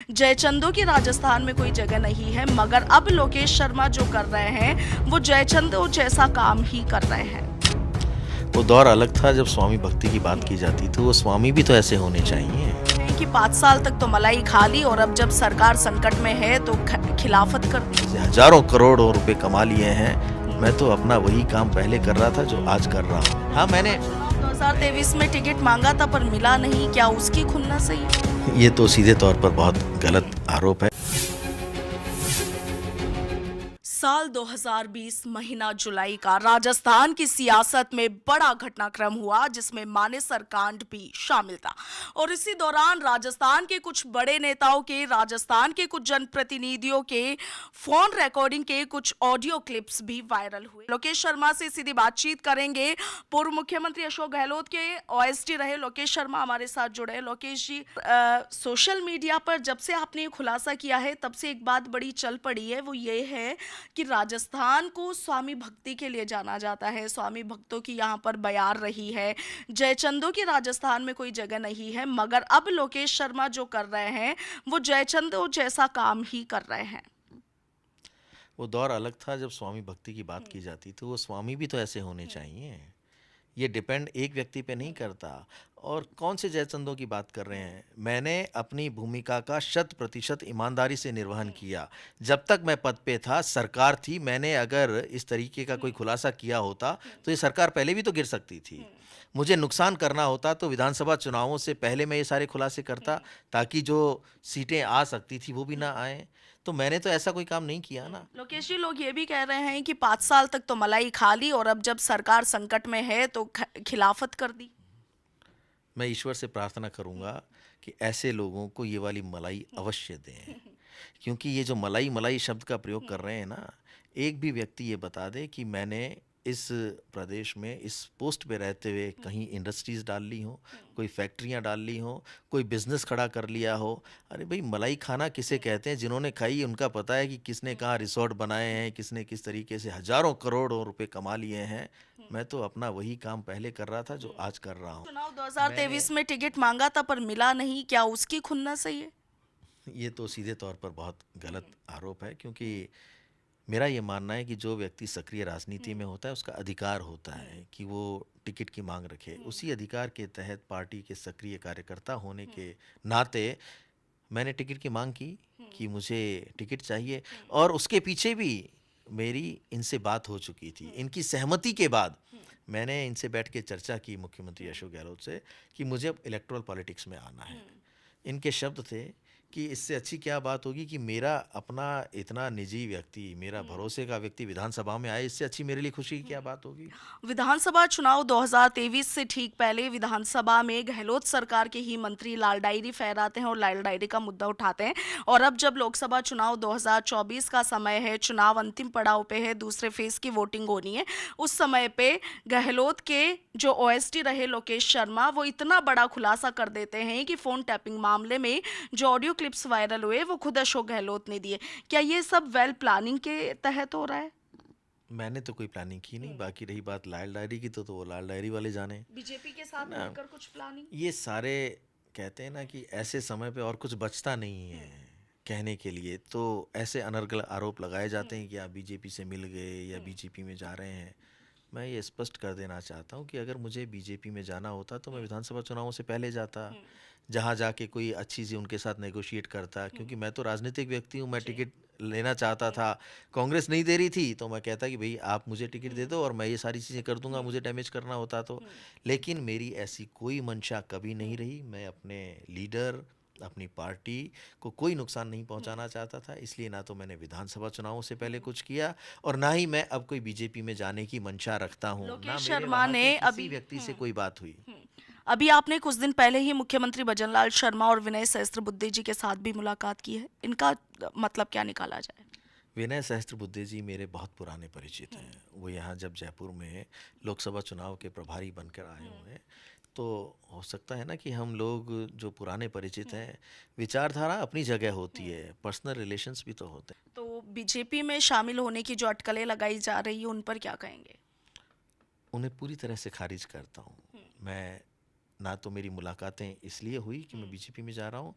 जयचंदों की राजस्थान में कोई जगह नहीं है, मगर अब लोकेश शर्मा जो कर रहे हैं वो जयचंदों जैसा काम ही कर रहे हैं। वो दौर अलग था जब स्वामी भक्ति की बात की जाती थी। वो स्वामी भी तो ऐसे होने चाहिए। हैं कि 5 साल तक तो मलाई खा ली और अब जब सरकार संकट में है तो खिलाफत कर दी। हजारों करोड़ों रुपए कमा लिए हैं। मैं तो अपना वही काम पहले कर रहा था जो आज कर रहा हूँ। हाँ, मैंने 2023 में टिकट मांगा था पर मिला नहीं, क्या उसकी खुन्नस सही? ये तो सीधे तौर पर बहुत गलत आरोप है। साल 2020 महीना जुलाई का राजस्थान की सियासत में बड़ा घटनाक्रम हुआ जिसमें मानेसर कांड भी शामिल था। और इसी दौरान राजस्थान के कुछ बड़े नेताओं के, राजस्थान के कुछ जनप्रतिनिधियों के फोन रिकॉर्डिंग के कुछ ऑडियो क्लिप्स भी वायरल हुए। लोकेश शर्मा से सीधी बातचीत करेंगे। पूर्व मुख्यमंत्री अशोक गहलोत के ओएसडी रहे लोकेश शर्मा हमारे साथ जुड़े हैं। लोकेश जी, सोशल मीडिया पर जब से आपने ये खुलासा किया है तब से एक बात बड़ी चल पड़ी है, वो ये है कि राजस्थान को स्वामी भक्ति के लिए जाना जाता है, स्वामी भक्तों की यहाँ पर बयार रही है। जयचंदों की राजस्थान में कोई जगह नहीं है, मगर अब लोकेश शर्मा जो कर रहे हैं वो जयचंदों जैसा काम ही कर रहे हैं। वो दौर अलग था जब स्वामी भक्ति की बात की जाती थी। वो स्वामी भी तो ऐसे होने चाहिए। ये डिपेंड एक व्यक्ति पे नहीं करता। और कौन से जयचंदों की बात कर रहे हैं? मैंने अपनी भूमिका का 100% ईमानदारी से निर्वहन किया। जब तक मैं पद पे था, सरकार थी। मैंने अगर इस तरीके का कोई खुलासा किया होता तो ये सरकार पहले भी तो गिर सकती थी। मुझे नुकसान करना होता तो विधानसभा चुनावों से पहले मैं ये सारे खुलासे करता, ताकि जो सीटें आ सकती थी वो भी ना आए। तो मैंने तो ऐसा कोई काम नहीं किया ना। लोकेश जी, लोग ये भी कह रहे हैं कि 5 साल तक तो मलाई खा ली और अब जब सरकार संकट में है तो खिलाफत कर दी। मैं ईश्वर से प्रार्थना करूंगा कि ऐसे लोगों को ये वाली मलाई अवश्य दें। क्योंकि ये जो मलाई मलाई शब्द का प्रयोग कर रहे हैं ना, एक भी व्यक्ति ये बता दे कि मैंने इस प्रदेश में इस पोस्ट पे रहते हुए कहीं इंडस्ट्रीज़ डाल ली हो, कोई फैक्ट्रियां डाल ली हो, कोई बिजनेस खड़ा कर लिया हो। अरे भाई, मलाई खाना किसे कहते हैं? जिन्होंने खाई उनका पता है कि किसने कहाँ रिसोर्ट बनाए हैं, किसने किस तरीके से हजारों करोड़ों रुपए कमा लिए हैं। मैं तो अपना वही काम पहले कर रहा था जो आज कर रहा हूँ। चुनाव मैंने 2023 में टिकट मांगा था पर मिला नहीं, क्या उसकी खुन्नस सही है? ये तो सीधे तौर पर बहुत गलत आरोप है। क्योंकि मेरा ये मानना है कि जो व्यक्ति सक्रिय राजनीति में होता है उसका अधिकार होता है कि वो टिकट की मांग रखे। उसी अधिकार के तहत पार्टी के सक्रिय कार्यकर्ता होने के नाते मैंने टिकट की मांग की कि मुझे टिकट चाहिए। और उसके पीछे भी मेरी इनसे बात हो चुकी थी। इनकी सहमति के बाद मैंने इनसे बैठ के चर्चा की मुख्यमंत्री अशोक गहलोत से कि मुझे अब इलेक्टोरल पॉलिटिक्स में आना है। इनके शब्द थे कि इससे अच्छी क्या बात होगी कि मेरा अपना इतना निजी व्यक्ति, मेरा भरोसे का व्यक्ति विधानसभा में आए। इससे अच्छी मेरे लिए खुशी की क्या बात होगी? विधानसभा चुनाव 2023 से ठीक पहले विधानसभा में गहलोत सरकार के ही मंत्री लाल डायरी फहराते हैं और लाल डायरी का मुद्दा उठाते हैं। और अब जब लोकसभा चुनाव 2024 का समय है, चुनाव अंतिम पड़ाव पे है, दूसरे फेज की वोटिंग होनी है, उस समय पे गहलोत के जो ओएसडी रहे लोकेश शर्मा वो इतना बड़ा खुलासा कर देते हैं कि फोन टैपिंग मामले में जो ऑडियो क्लिप्स वायरल हुए वो खुद अशोक गहलोत ने दिए। क्या ये सब वेल प्लानिंग के तहत हो रहा है? मैंने तो कोई प्लानिंग की नहीं। बाकी रही बात लाल डायरी की, तो वो लाल डायरी वाले जाने। बीजेपी के है साथ ना? मिलकर कुछ प्लानिंग? ये सारे कहते हैं ना कि ऐसे समय पे और कुछ बचता नहीं है कहने के लिए। तो ऐसे अनर्गल आरोप लगाए जाते हैं कि आप बीजेपी से मिल गए या बीजेपी में जा रहे हैं। मैं ये स्पष्ट कर देना चाहता हूँ कि अगर मुझे बीजेपी में जाना होता तो मैं विधानसभा चुनावों से पहले जाता, जहाँ जाके कोई अच्छी सी उनके साथ नेगोशिएट करता। क्योंकि मैं तो राजनीतिक व्यक्ति हूँ। मैं टिकट लेना चाहता था, कांग्रेस नहीं दे रही थी, तो मैं कहता कि भाई आप मुझे टिकट दे दो और मैं ये सारी चीज़ें कर दूंगा, मुझे डैमेज करना होता तो। लेकिन मेरी ऐसी कोई मंशा कभी नहीं रही। मैं अपने लीडर, अपनी पार्टी को कोई नुकसान नहीं पहुंचाना चाहता था। इसलिए ना तो मैंने विधानसभा चुनावों से पहले कुछ किया और ना ही मैं अब कोई बीजेपी में जाने की मंशा रखता हूं। ना लोकेश मेरे शर्मा वहां ने के किसी अभी व्यक्ति से कोई बात हुई। अभी आपने कुछ दिन पहले ही मुख्यमंत्री भजनलाल शर्मा और विनय सहस्त्रबुद्धे जी के साथ भी मुलाकात की है, इनका मतलब क्या निकाला जाए? विनय सहस्त्रबुद्धे जी मेरे बहुत पुराने परिचित हैं। वो यहाँ जब जयपुर में लोकसभा चुनाव के प्रभारी बनकर आए हुए हैं, तो हो सकता है ना कि हम लोग जो पुराने परिचित हैं, विचारधारा अपनी जगह होती है, पर्सनल रिलेशंस भी तो होते हैं। तो बीजेपी में शामिल होने की जो अटकलें लगाई जा रही है उन पर क्या कहेंगे? उन्हें पूरी तरह से खारिज करता हूँ मैं। ना तो मेरी मुलाकातें इसलिए हुई कि मैं बीजेपी में जा रहा हूँ,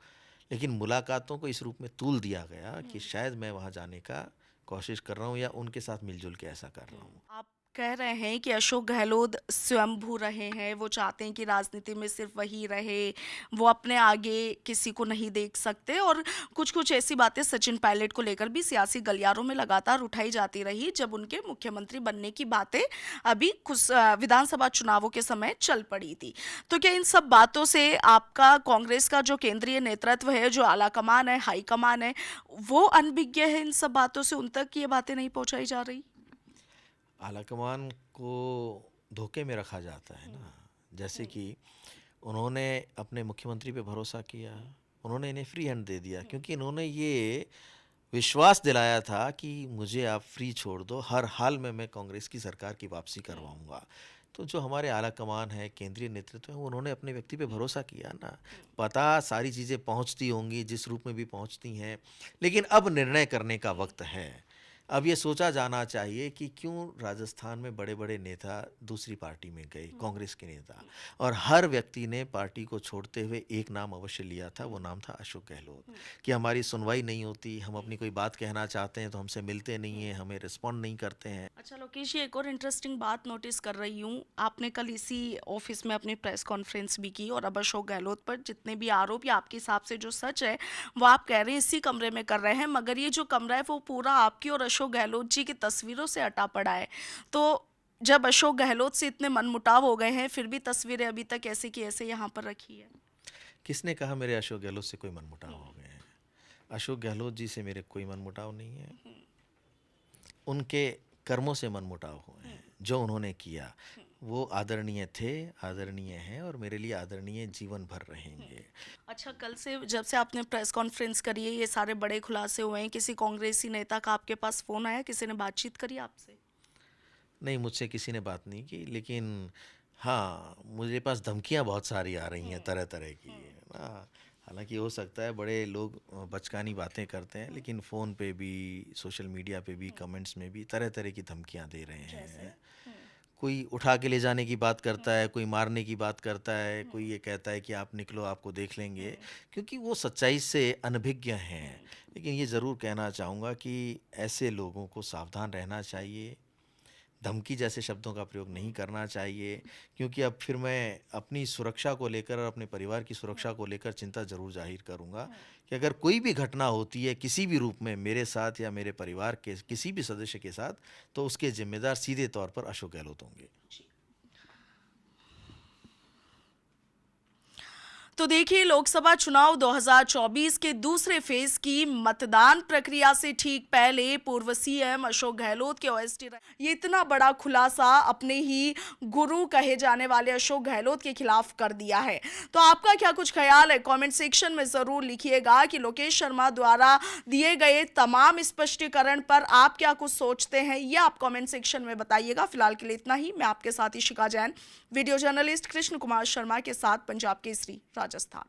लेकिन मुलाकातों को इस रूप में तूल दिया गया कि शायद मैं वहाँ जाने का कोशिश कर रहा हूँ या उनके साथ मिलजुल के ऐसा कर रहा हूँ। आप कह रहे हैं कि अशोक गहलोत स्वयंभू रहे हैं, वो चाहते हैं कि राजनीति में सिर्फ वही रहे, वो अपने आगे किसी को नहीं देख सकते, और कुछ कुछ ऐसी बातें सचिन पायलट को लेकर भी सियासी गलियारों में लगातार उठाई जाती रही जब उनके मुख्यमंत्री बनने की बातें अभी कुछ विधानसभा चुनावों के समय चल पड़ी थी। तो क्या इन सब बातों से आपका कांग्रेस का जो केंद्रीय नेतृत्व है, जो आलाकमान है, हाईकमान है, वो अनभिज्ञ है इन सब बातों से, उन तक ये बातें नहीं पहुंचाई जा रही? आलाकमान को धोखे में रखा जाता है ना। जैसे कि उन्होंने अपने मुख्यमंत्री पे भरोसा किया, उन्होंने इन्हें फ्री हैंड दे दिया क्योंकि इन्होंने ये विश्वास दिलाया था कि मुझे आप फ्री छोड़ दो, हर हाल में मैं कांग्रेस की सरकार की वापसी करवाऊंगा। तो जो हमारे आला कमान है, केंद्रीय नेतृत्व है, उन्होंने अपने व्यक्ति पे भरोसा किया ना। पता सारी चीज़ें पहुंचती होंगी जिस रूप में भी पहुंचती हैं, लेकिन अब निर्णय करने का वक्त है। अब ये सोचा जाना चाहिए कि क्यों राजस्थान में बड़े बड़े नेता दूसरी पार्टी में गए, कांग्रेस के नेता, और हर व्यक्ति ने पार्टी को छोड़ते हुए एक नाम अवश्य लिया था, वो नाम था अशोक गहलोत। कि हमारी सुनवाई नहीं होती, हम अपनी कोई बात कहना चाहते हैं तो हमसे मिलते नहीं हैं, हमें रिस्पॉन्ड नहीं करते हैं। अच्छा लोकेश, ये एक और इंटरेस्टिंग बात नोटिस कर रही हूँ, आपने कल इसी ऑफिस में अपनी प्रेस कॉन्फ्रेंस भी की और अब अशोक गहलोत पर जितने भी आरोप या आपके हिसाब से जो सच है वो आप कह रहे हैं इसी कमरे में कर रहे हैं, मगर ये जो कमरा है वो पूरा आपकी और अशोक गहलोत जी की तस्वीरों से अटा पड़ा है। तो जब अशोक गहलोत से इतने मनमुटाव हो गए हैं, फिर भी तस्वीरें अभी तक ऐसे की ऐसे यहाँ पर रखी है। किसने कहा मेरे अशोक गहलोत से कोई मनमुटाव हो गए हैं? अशोक गहलोत जी से मेरे कोई मनमुटाव नहीं है। उनके कर्मों से मनमुटाव हुए हैं। जो उन्होंने किया वो आदरणीय थे, आदरणीय हैं और मेरे लिए आदरणीय जीवन भर रहेंगे। अच्छा, कल से जब से आपने प्रेस कॉन्फ्रेंस करी है, ये सारे बड़े खुलासे हुए हैं, किसी कांग्रेसी नेता का आपके पास फ़ोन आया, किसी ने बातचीत करी आपसे? नहीं, मुझसे किसी ने बात नहीं की, लेकिन हाँ, मुझे पास धमकियाँ बहुत सारी आ रही हैं तरह तरह की ना। हालांकि हो सकता है बड़े लोग बचकानी बातें करते हैं, लेकिन फ़ोन पे भी, सोशल मीडिया पे भी, कमेंट्स में भी तरह तरह की धमकियाँ दे रहे हैं। कोई उठा के ले जाने की बात करता है, कोई मारने की बात करता है, कोई ये कहता है कि आप निकलो आपको देख लेंगे, क्योंकि वो सच्चाई से अनभिज्ञ हैं। लेकिन ये ज़रूर कहना चाहूँगा कि ऐसे लोगों को सावधान रहना चाहिए, धमकी जैसे शब्दों का प्रयोग नहीं करना चाहिए, क्योंकि अब फिर मैं अपनी सुरक्षा को लेकर और अपने परिवार की सुरक्षा को लेकर चिंता ज़रूर जाहिर करूँगा कि अगर कोई भी घटना होती है किसी भी रूप में मेरे साथ या मेरे परिवार के किसी भी सदस्य के साथ, तो उसके जिम्मेदार सीधे तौर पर अशोक गहलोत होंगे। तो देखिए, लोकसभा चुनाव 2024 के दूसरे फेज की मतदान प्रक्रिया से ठीक पहले पूर्व सीएम अशोक गहलोत के ओएसडी ये इतना बड़ा खुलासा अपने ही गुरु कहे जाने वाले अशोक गहलोत के खिलाफ कर दिया है। तो आपका क्या कुछ ख्याल है? कमेंट सेक्शन में जरूर लिखिएगा कि लोकेश शर्मा द्वारा दिए गए तमाम स्पष्टीकरण पर आप क्या कुछ सोचते हैं, ये आप कमेंट सेक्शन में बताइएगा। फिलहाल के लिए इतना ही। मैं आपके साथ इशिका जैन, वीडियो जर्नलिस्ट कृष्ण कुमार शर्मा के साथ, पंजाब केसरी, राजस्थान।